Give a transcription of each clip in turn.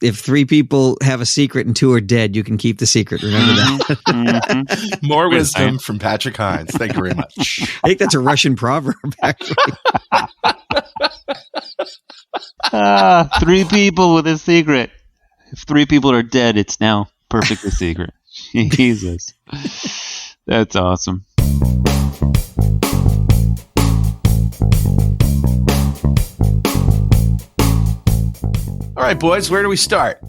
if 3 people have a secret and 2 are dead, you can keep the secret. Remember that. More wisdom from Patrick Hines. Thank you very much. I think that's a Russian proverb, actually. 3 people with a secret. If 3 people are dead, it's now perfectly secret. Jesus. That's awesome. All right, boys, where do we start?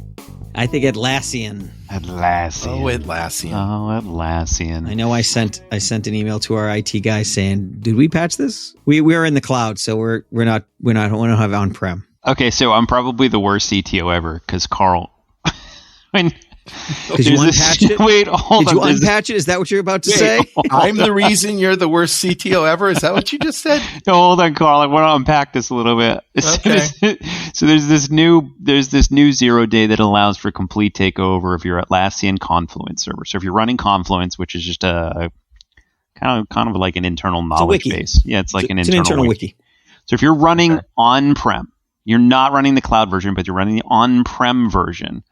I think Atlassian. Atlassian. Oh, Atlassian. Oh, Atlassian. I know I sent an email to our IT guy saying, "Did we patch this? We're in the cloud, so we don't have on-prem." Okay, so I'm probably the worst CTO ever because Carl. Because you unpatched it? Wait, hold on. Did you unpatch it? Is that what you're about to say? I'm the reason you're the worst CTO ever? Is that what you just said? No, hold on, Carl. I want to unpack this a little bit. Okay. So there's this new 0 day that allows for complete takeover of your Atlassian Confluence server. So if you're running Confluence, which is just a kind of like an internal knowledge base. Yeah, it's like an internal wiki. So if you're running on-prem, you're not running the cloud version, but you're running the on-prem version.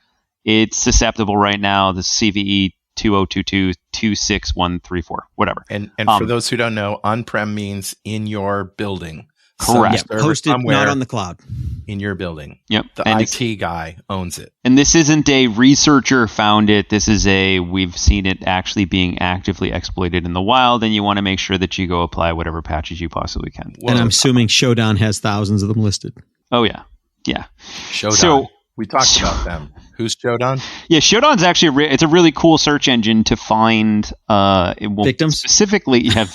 It's susceptible right now, the CVE 2022-26134, whatever. And for those who don't know, on-prem means in your building. Correct. Yeah, hosted, not on the cloud. In your building. Yep. The IT guy owns it. And this isn't a researcher found it. This is we've seen it actually being actively exploited in the wild, and you want to make sure that you go apply whatever patches you possibly can. And I'm assuming Shodan has thousands of them listed. Oh, yeah. Yeah. Shodan. So, we talked about them. Who's Shodan? Yeah, Shodan's actually it's a really cool search engine to find victims. Specifically, you have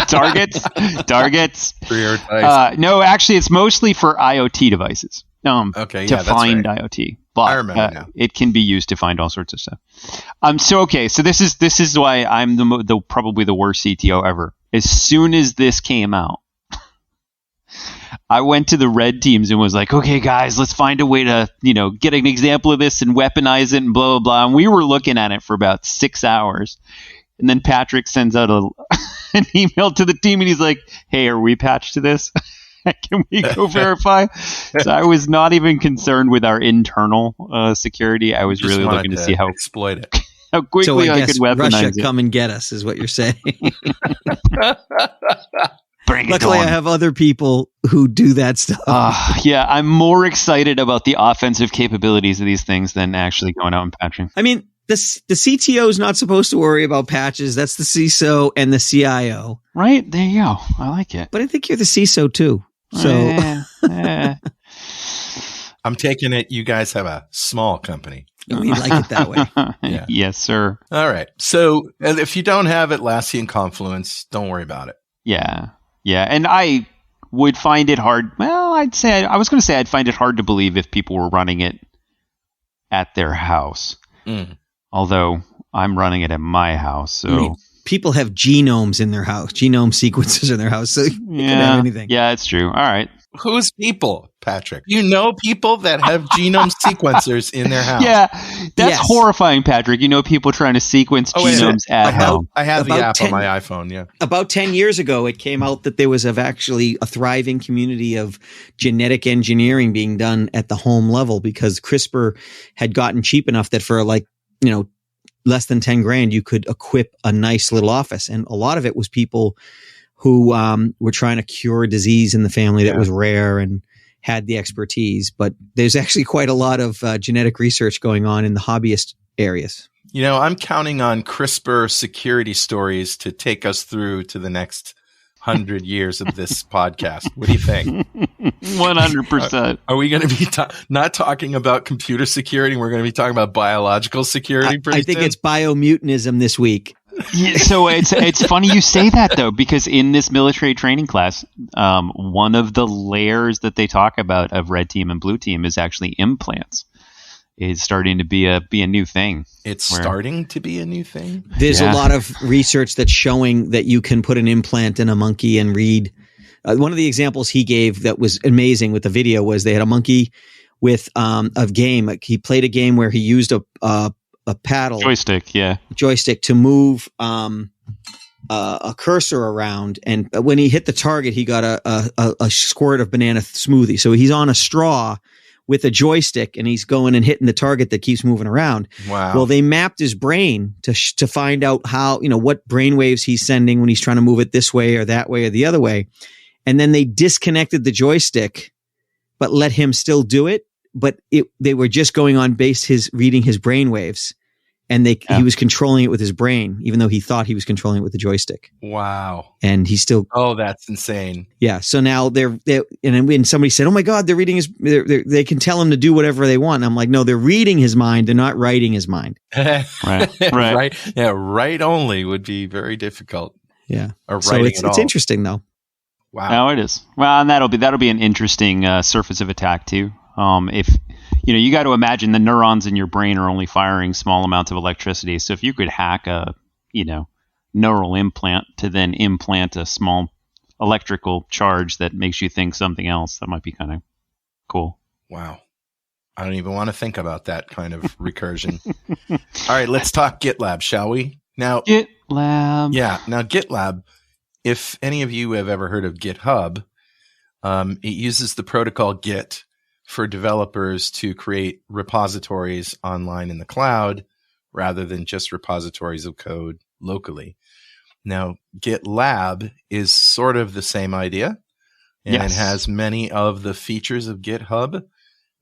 targets. Prioritize. No, actually, it's mostly for IoT devices. Okay, to yeah, find that's right. IoT, but I remember now. It can be used to find all sorts of stuff. So this is why I'm probably the worst CTO ever. As soon as this came out, I went to the red teams and was like, okay, guys, let's find a way to, get an example of this and weaponize it and blah, blah, blah. And we were looking at it for about 6 hours. And then Patrick sends out an email to the team and he's like, hey, are we patched to this? Can we go verify? So I was not even concerned with our internal security. I was really looking to see how exploit it. How quickly I could weaponize Russia, it. come and get us is what you're saying. Luckily, I have other people who do that stuff. Yeah, I'm more excited about the offensive capabilities of these things than actually going out and patching. I mean, the CTO is not supposed to worry about patches. That's the CISO and the CIO. Right? There you go. I like it. But I think you're the CISO too. So I'm taking it you guys have a small company. We like it that way. Yeah. Yes, sir. All right. So if you don't have Atlassian Confluence, don't worry about it. Yeah. Yeah. And I would find it hard. Well, I'd find it hard to believe if people were running it at their house. Although I'm running it at my house. So people have genomes in their house, genome sequences in their house. So you can have anything. Yeah, it's true. All right. Who's people, Patrick? You know people that have genome sequencers in their house. Yeah, that's horrifying, Patrick. You know people trying to sequence genomes at home. I have the app on my iPhone, yeah. About 10 years ago, it came out that there was actually a thriving community of genetic engineering being done at the home level because CRISPR had gotten cheap enough that for less than 10 grand, you could equip a nice little office. And a lot of it was people who were trying to cure a disease in the family that was rare and had the expertise. But there's actually quite a lot of genetic research going on in the hobbyist areas. I'm counting on CRISPR security stories to take us through to the next 100 years of this podcast. What do you think? 100%. Are we going to be not talking about computer security? We're going to be talking about biological security pretty I think soon? it's biomutanism this week. Yeah, so it's funny you say that, though, because in this military training class, one of the layers that they talk about of red team and blue team is actually implants. Is starting to be a new thing. Starting to be a new thing? There's a lot of research that's showing that you can put an implant in a monkey and read. One of the examples he gave that was amazing with the video was they had a monkey with a game. He played a game where he used a paddle joystick to move a cursor around, and when he hit the target, he got a squirt of banana smoothie. So he's on a straw with a joystick, and he's going and hitting the target that keeps moving around. Wow. Well, they mapped his brain to find out how, what brain waves he's sending when he's trying to move it this way or that way or the other way. And then they disconnected the joystick, but let him still do it. But they were just going on reading his brain waves. And he was controlling it with his brain, even though he thought he was controlling it with the joystick. Wow. And he's still. Oh, that's insane. Yeah. So now and somebody said, "Oh my God, they're reading they can tell him to do whatever they want." And I'm like, no, they're reading his mind. They're not writing his mind. Right. Yeah. Write only would be very difficult. Yeah. Or so writing it's interesting though. Wow. No, it is. Well, and that'll be an interesting surface of attack too. If you got to imagine the neurons in your brain are only firing small amounts of electricity. So if you could hack a neural implant to then implant a small electrical charge that makes you think something else, that might be kind of cool. Wow. I don't even want to think about that kind of recursion. All right, let's talk GitLab, shall we? Now, GitLab. Yeah. Now, GitLab, if any of you have ever heard of GitHub, it uses the protocol Git for developers to create repositories online in the cloud rather than just repositories of code locally. Now, GitLab is sort of the same idea, and It has many of the features of GitHub.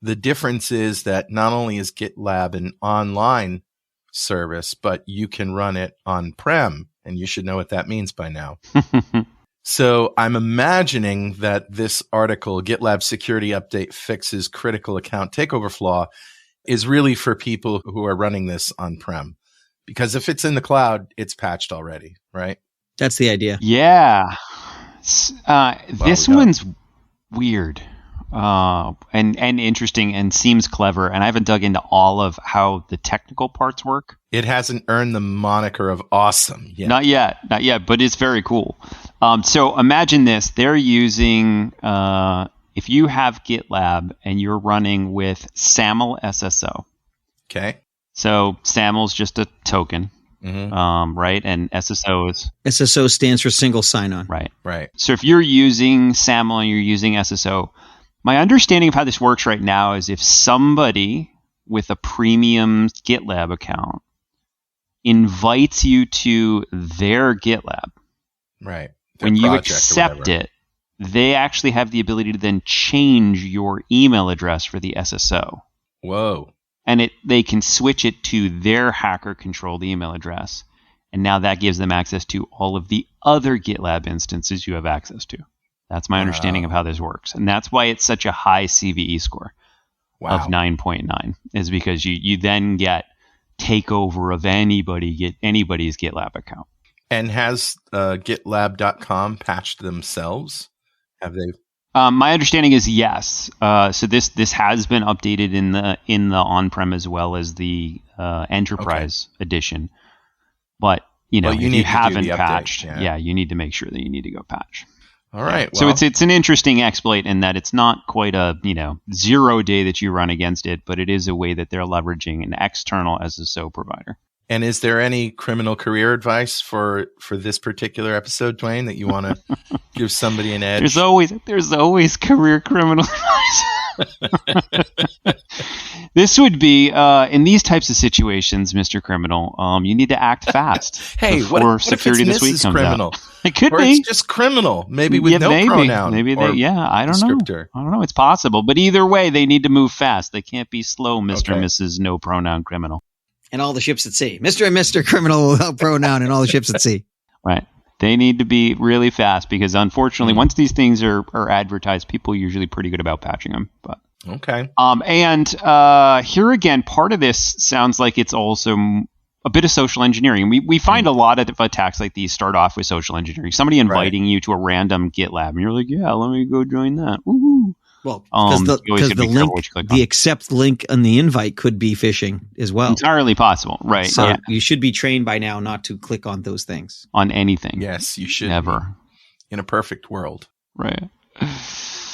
The difference is that not only is GitLab an online service, but you can run it on-prem, and you should know what that means by now. So I'm imagining that this article, GitLab Security Update Fixes Critical Account Takeover Flaw, is really for people who are running this on-prem. Because if it's in the cloud, it's patched already, right? That's the idea. Yeah. This one's weird and interesting and seems clever. And I haven't dug into all of how the technical parts work. It hasn't earned the moniker of awesome yet. Not yet, but it's very cool. So imagine this. They're using, if you have GitLab and you're running with SAML SSO. Okay. So SAML's just a token, right? And SSO stands for single sign-on. Right. So if you're using SAML and you're using SSO, my understanding of how this works right now is if somebody with a premium GitLab account invites you to their GitLab, right? When you accept it, they actually have the ability to then change your email address for the SSO. Whoa. And they can switch it to their hacker-controlled email address. And now that gives them access to all of the other GitLab instances you have access to. That's my understanding of how this works. And that's why it's such a high CVE score of 9.9, is because you then get takeover of anybody's GitLab account. And has GitLab.com patched themselves? Have they? My understanding is yes. So this has been updated in the on-prem as well as the enterprise edition. But if you haven't patched, you need to make sure that you need to go patch. All right. Well, so it's an interesting exploit in that it's not quite a 0 day that you run against it, but it is a way that they're leveraging an external SSO provider. And is there any criminal career advice for this particular episode, Dwayne, that you want to give somebody an edge? There's always career criminal advice. This would be in these types of situations, Mr. Criminal. You need to act fast. Hey, what Security if it's This Week comes criminal? Out? It could or be. It's just criminal, maybe with no pronoun. Maybe I don't descriptor. know. I don't know. It's possible, but either way, they need to move fast. They can't be slow, Mr. and Mrs. No pronoun criminal. And all the ships at sea. Mr. and Mr. Criminal without pronoun and all the ships at sea. Right. They need to be really fast because unfortunately, once these things are advertised, people are usually pretty good about patching them. But okay. And here again, part of this sounds like it's also a bit of social engineering. We find a lot of attacks like these start off with social engineering. Somebody inviting you to a random GitLab, and you're like, yeah, let me go join that. Woo-hoo. Well, because the link, the accept link on the invite could be phishing as well. Entirely possible, right? So you should be trained by now not to click on those things. On anything. Yes, you should. Never. In a perfect world. Right.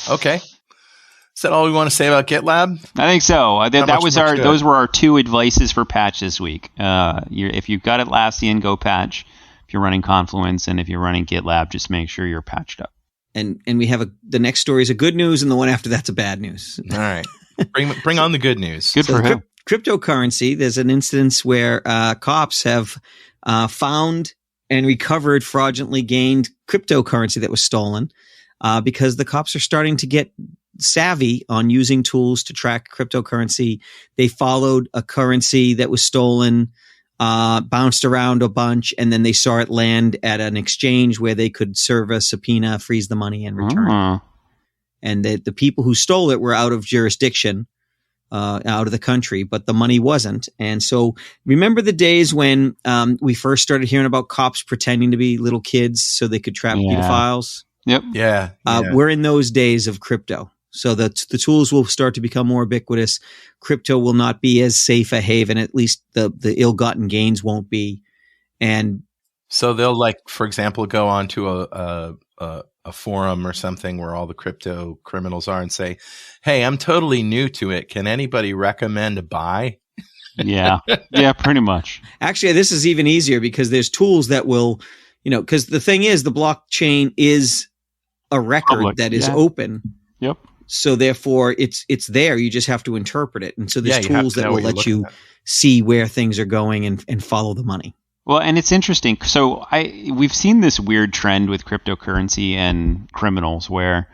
Okay. Is that all we want to say about GitLab? I think so. Those were our two advices for patch this week. If you've got Atlassian, go patch. If you're running Confluence and if you're running GitLab, just make sure you're patched up. And we have the next story is a good news and the one after that's a bad news. All right. Bring on the good news. Good for him. Cryptocurrency, there's an instance where cops have found and recovered fraudulently gained cryptocurrency that was stolen because the cops are starting to get savvy on using tools to track cryptocurrency. They followed a currency that was stolen, bounced around a bunch, and then they saw it land at an exchange where they could serve a subpoena, freeze the money, and return it. And the people who stole it were out of jurisdiction, out of the country, but the money wasn't. And so remember the days when we first started hearing about cops pretending to be little kids so they could trap pedophiles? Yep. Yeah. We're in those days of crypto. So the tools will start to become more ubiquitous. Crypto will not be as safe a haven. At least the ill-gotten gains won't be. And so they'll, like, for example, go onto a forum or something where all the crypto criminals are and say, "Hey, I'm totally new to it. Can anybody recommend a buy?" Yeah, pretty much. Actually, this is even easier because there's tools that will, because the thing is, the blockchain is a record that is open. Yep. So therefore, it's there. You just have to interpret it. And so there's tools that will let you see where things are going and follow the money. Well, and it's interesting. So we've seen this weird trend with cryptocurrency and criminals where,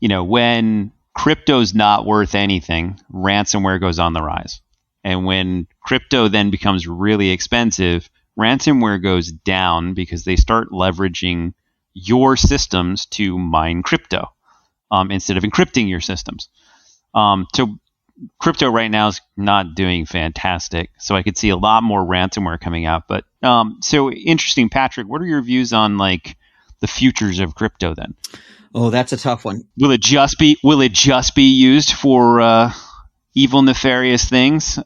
when crypto's not worth anything, ransomware goes on the rise. And when crypto then becomes really expensive, ransomware goes down because they start leveraging your systems to mine crypto instead of encrypting your systems. So crypto right now is not doing fantastic. So I could see a lot more ransomware coming out. But so interesting, Patrick, what are your views on like the futures of crypto then? Oh, that's a tough one. Will it just be used for evil, nefarious things?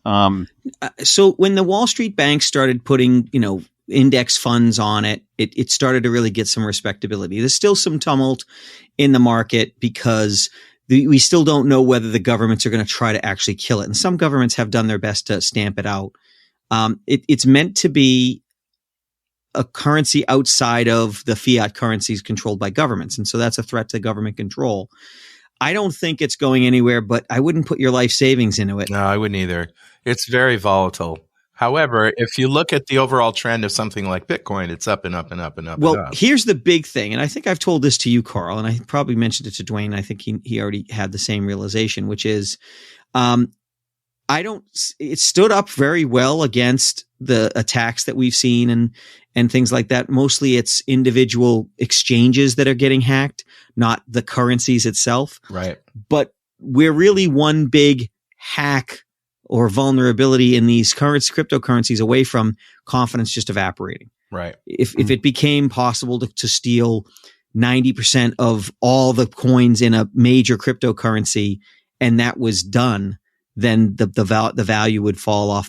So when the Wall Street banks started putting, index funds on it, it started to really get some respectability. There's still some tumult in the market because we still don't know whether the governments are going to try to actually kill it. And some governments have done their best to stamp it out. It's meant to be a currency outside of the fiat currencies controlled by governments. And so that's a threat to government control. I don't think it's going anywhere, but I wouldn't put your life savings into it. No, I wouldn't either. It's very volatile. However, if you look at the overall trend of something like Bitcoin, it's up and up and up and up. Well, and up. Here's the big thing, and I think I've told this to you, Carl, and I probably mentioned it to Dwayne. I think he already had the same realization, which is, it stood up very well against the attacks that we've seen and things like that. Mostly it's individual exchanges that are getting hacked, not the currencies itself. Right. But we're really one big hack or vulnerability in these cryptocurrencies away from confidence just evaporating. Right. If it became possible to steal 90% of all the coins in a major cryptocurrency and that was done, then the value would fall off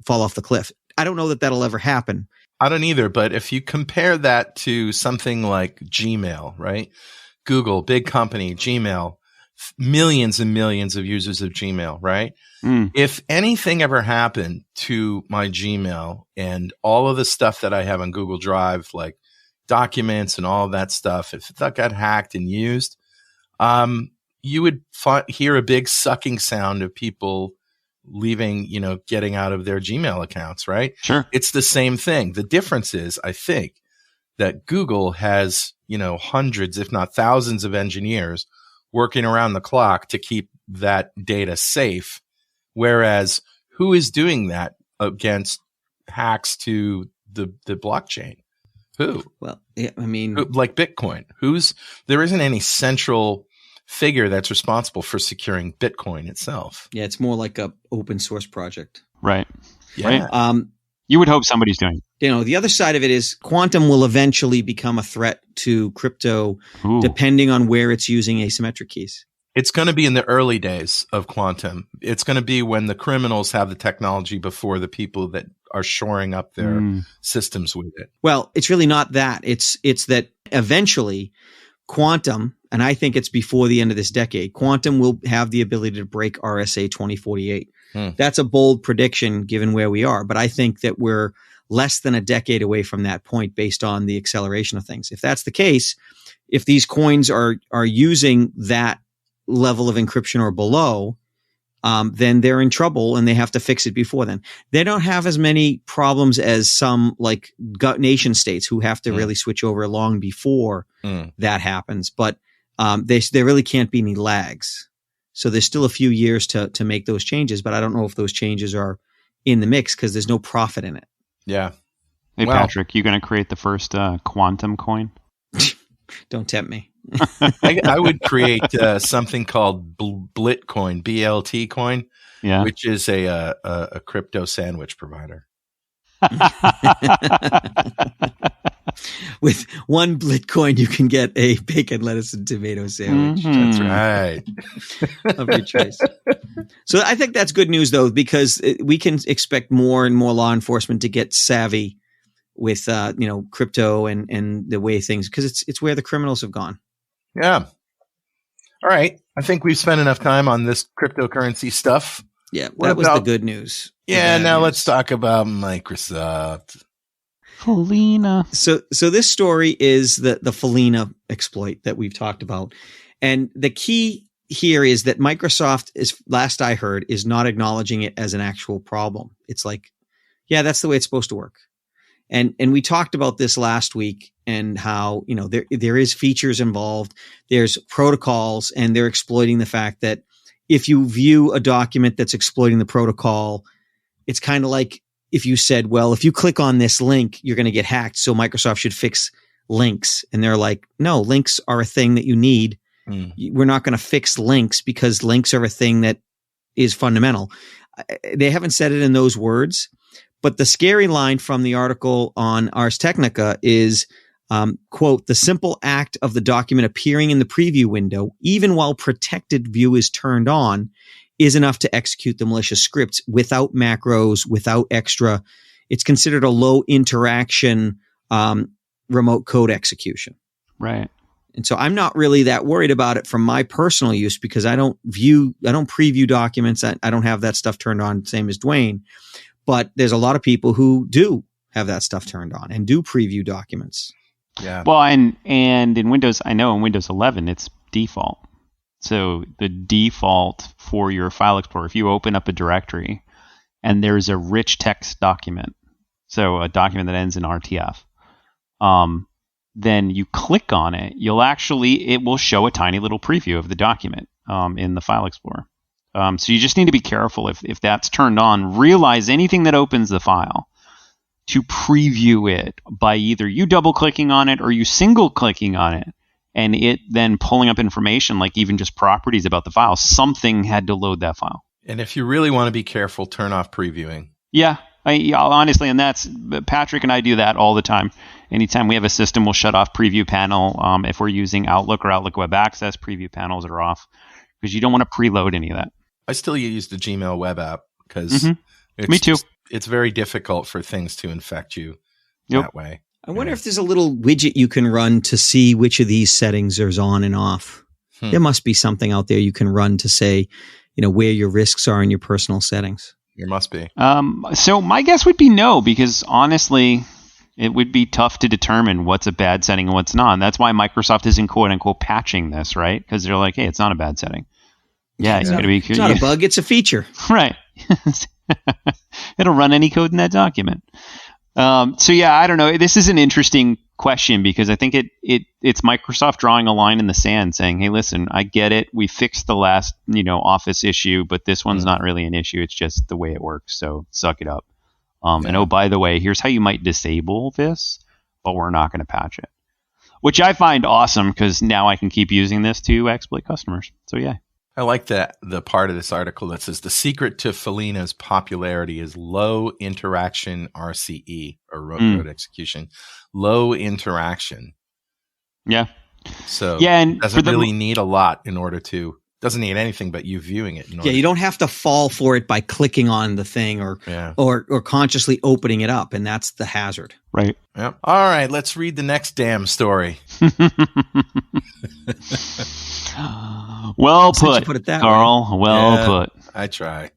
fall off the cliff. I don't know that that'll ever happen. I don't either, but if you compare that to something like Gmail, right? Google, big company, Gmail, millions and millions of users of Gmail, right? If anything ever happened to my Gmail and all of the stuff that I have on Google Drive, like documents and all of that stuff, if that got hacked and used, you would hear a big sucking sound of people leaving, getting out of their Gmail accounts, right? Sure. It's the same thing. The difference is, I think, that Google has, hundreds, if not thousands of engineers working around the clock to keep that data safe. Whereas who is doing that against hacks to the blockchain? Who? Well, yeah, I mean, like Bitcoin. There isn't any central figure that's responsible for securing Bitcoin itself. Yeah, it's more like a open source project. Right. Yeah. Right. You would hope somebody's doing it. The other side of it is quantum will eventually become a threat to crypto, depending on where it's using asymmetric keys. It's going to be in the early days of quantum. It's going to be when the criminals have the technology before the people that are shoring up their systems with it. Well, it's really not that. It's that eventually quantum, and I think it's before the end of this decade, quantum will have the ability to break RSA 2048. That's a bold prediction given where we are, but I think that we're less than a decade away from that point based on the acceleration of things. If that's the case, if these coins are using that level of encryption or below, then they're in trouble and they have to fix it before then. They don't have as many problems as some like nation states who have to really switch over long before that happens. But there really can't be any lags. So there's still a few years to make those changes, but I don't know if those changes are in the mix because there's no profit in it. Yeah. Hey, Patrick, you going to create the first quantum coin? Don't tempt me. I would create something called BLTCoin, BLTCoin, which is a crypto sandwich provider. With one Bitcoin, you can get a bacon, lettuce, and tomato sandwich. That's right. Of your choice. So I think that's good news, though, because we can expect more and more law enforcement to get savvy with crypto and the way things, because it's where the criminals have gone. Yeah. All right. I think we've spent enough time on this cryptocurrency stuff. Yeah, that was the good news. Yeah, now let's talk about Microsoft. Felina. So this story is the Felina exploit that we've talked about. And the key here is that Microsoft is, last I heard, is not acknowledging it as an actual problem. It's like, yeah, that's the way it's supposed to work. And we talked about this last week and how, there is features involved, there's protocols, and they're exploiting the fact that if you view a document that's exploiting the protocol, it's kind of like if you said, well, if you click on this link, you're going to get hacked. So Microsoft should fix links. And they're like, no, links are a thing that you need. We're not going to fix links because links are a thing that is fundamental. They haven't said it in those words. But the scary line from the article on Ars Technica is, quote, the simple act of the document appearing in the preview window, even while protected view is turned on, is enough to execute the malicious scripts without macros, without extra. It's considered a low interaction remote code execution. Right. And so I'm not really that worried about it from my personal use because I don't preview documents. I don't have that stuff turned on, same as Dwayne. But there's a lot of people who do have that stuff turned on and do preview documents. Yeah. Well, and in Windows, I know in Windows 11, it's default. So the default for your file explorer, if you open up a directory and there's a rich text document, so a document that ends in RTF, then you click on it, it will show a tiny little preview of the document in the file explorer. So you just need to be careful if that's turned on. Realize anything that opens the file to preview it by either you double-clicking on it or you single-clicking on it, and it then pulling up information like even just properties about the file. Something had to load that file. And if you really want to be careful, turn off previewing. Yeah, honestly, and that's Patrick and I do that all the time. Anytime we have a system, we'll shut off preview panel. If we're using Outlook or Outlook Web Access, preview panels are off because you don't want to preload any of that. I still use the Gmail web app because Me too. It's very difficult for things to infect you that way. I wonder if there's a little widget you can run to see which of these settings is on and off. There must be something out there you can run to say, where your risks are in your personal settings. There must be. So my guess would be no, because honestly, it would be tough to determine what's a bad setting and what's not. And that's why Microsoft isn't quote unquote patching this, right? Because they're like, hey, it's not a bad setting. Yeah, it's not a bug, it's a feature. Right. It'll run any code in that document. So yeah, I don't know. This is an interesting question because I think it's Microsoft drawing a line in the sand saying, hey, listen, I get it. We fixed the last, Office issue, but this one's not really an issue. It's just the way it works. So suck it up. And oh, by the way, here's how you might disable this, but we're not going to patch it, which I find awesome because now I can keep using this to exploit customers. So yeah. I like the part of this article that says the secret to Felina's popularity is low interaction RCE or road execution. Low interaction. Yeah. So and it doesn't really need a lot doesn't need anything but you viewing it. You don't have to fall for it by clicking on the thing or consciously opening it up, and that's the hazard. Right. Yep. All right, let's read the next damn story. Well put, put it that Carl. way. Well put. I try.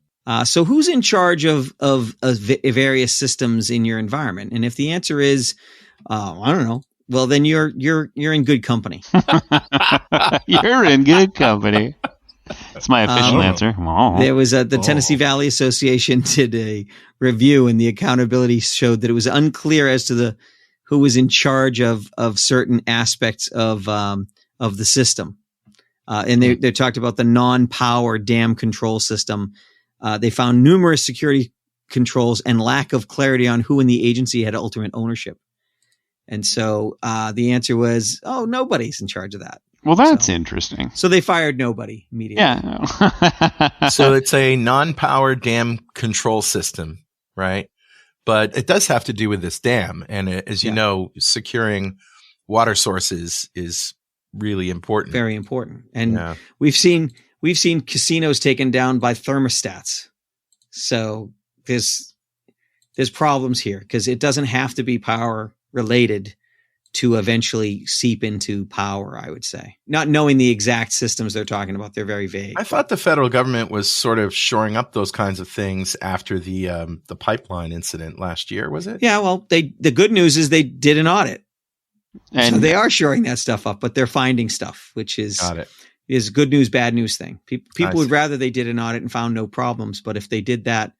So who's in charge of various systems in your environment? And if the answer is, I don't know, well then you're in good company. You're in good company. That's my official answer. Oh. There was the Tennessee Valley Association did a review, and the accountability showed that it was unclear as to who was in charge of certain aspects of the system. And they talked about the non-power dam control system. They found numerous security controls and lack of clarity on who in the agency had ultimate ownership. And so the answer was, nobody's in charge of that. Well, that's interesting. So they fired nobody immediately. Yeah. So it's a non-power dam control system, right? But it does have to do with this dam. And as you know, securing water sources is really important. Very important. And we've seen casinos taken down by thermostats. So there's problems here because it doesn't have to be power related to eventually seep into power, I would say. Not knowing the exact systems they're talking about, they're very vague. I thought the federal government was sort of shoring up those kinds of things after the pipeline incident last year, was it? Yeah, well, the good news is they did an audit. And so they are shoring that stuff up, but they're finding stuff, which is good news, bad news thing. People would rather they did an audit and found no problems, but if they did that,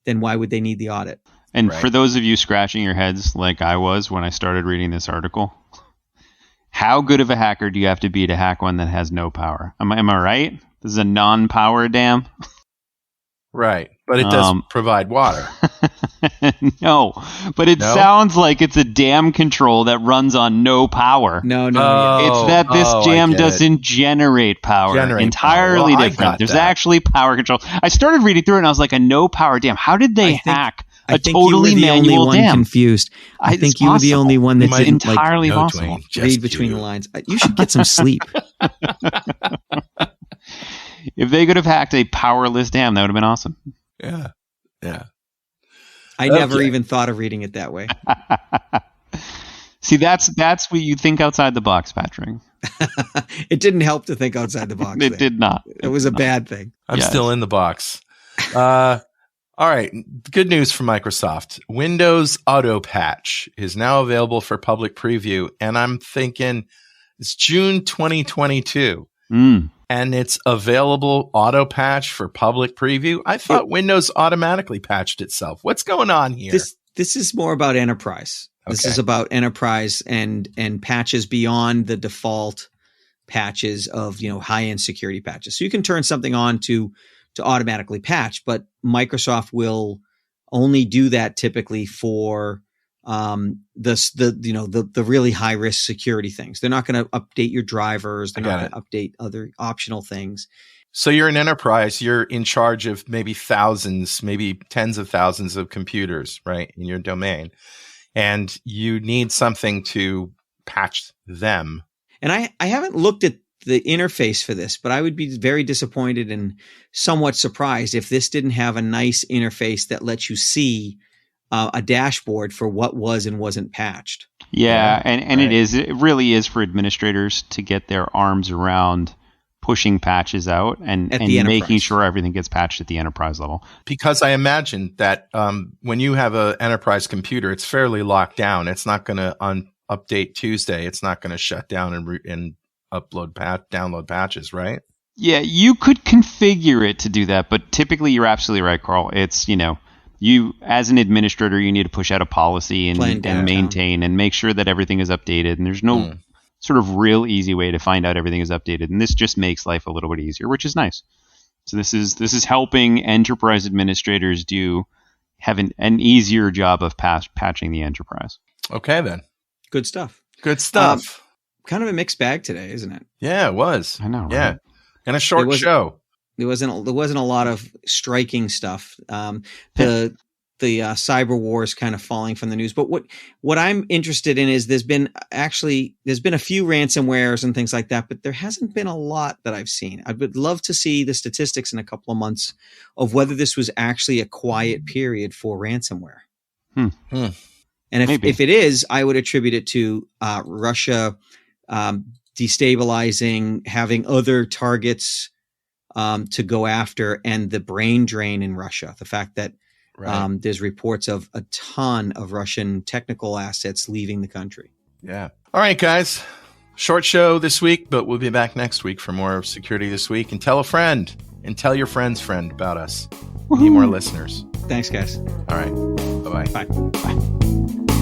then why would they need the audit? And for those of you scratching your heads like I was when I started reading this article, how good of a hacker do you have to be to hack one that has no power? Am I right? This is a non-power dam? Right. But it does provide water. No. But it sounds like it's a dam control that runs on no power. No. It's that this dam doesn't generate power. Entirely different. There's actually power control. I started reading through it and I was like, a no power dam. How did they hack a totally manual dam? Confused. I think you were the only one that didn't entirely possible. Read between the lines. You should get some sleep. If they could have hacked a powerless dam, that would have been awesome. Yeah. I never even thought of reading it that way. See, that's what you think outside the box, Patrick. It didn't help to think outside the box. It did not. It was a bad thing. I'm still in the box. All right. Good news from Microsoft. Windows Auto Patch is now available for public preview. And I'm thinking it's June 2022. And it's available auto patch for public preview. I thought Windows automatically patched itself. What's going on here? This is more about enterprise. Okay. This is about enterprise and patches beyond the default patches of, high-end security patches. So you can turn something on to automatically patch, but Microsoft will only do that typically for the really high risk security things. They're not going to update your drivers. They're not going to update other optional things. So you're an enterprise. You're in charge of maybe thousands, maybe tens of thousands of computers, right, in your domain, and you need something to patch them. And I haven't looked at the interface for this, but I would be very disappointed and somewhat surprised if this didn't have a nice interface that lets you see a dashboard for what was and wasn't patched. Yeah, and it really is for administrators to get their arms around pushing patches out and making sure everything gets patched at the enterprise level. Because I imagine that when you have an enterprise computer, it's fairly locked down. It's not going to update Tuesday. It's not going to shut down and download patches, right? Yeah, you could configure it to do that, but typically you're absolutely right, Carl. It's, you, as an administrator, you need to push out a policy and maintain and make sure that everything is updated. And there's no sort of real easy way to find out everything is updated. And this just makes life a little bit easier, which is nice. So this is helping enterprise administrators have an easier job of patching the enterprise. Okay, then. Good stuff. Kind of a mixed bag today, isn't it? Yeah, it was. I know. Right? Yeah, and a short show. There wasn't a lot of striking stuff. The cyber war is kind of falling from the news. But what I'm interested in is there's been a few ransomwares and things like that, but there hasn't been a lot that I've seen. I would love to see the statistics in a couple of months of whether this was actually a quiet period for ransomware. And if it is, I would attribute it to Russia destabilizing, having other targets to go after, and the brain drain in Russia. The fact that there's reports of a ton of Russian technical assets leaving the country. Yeah. All right, guys. Short show this week, but we'll be back next week for more Security This Week. And tell a friend and tell your friend's friend about us. We need more listeners. Thanks, guys. All right. Bye-bye. Bye. Bye.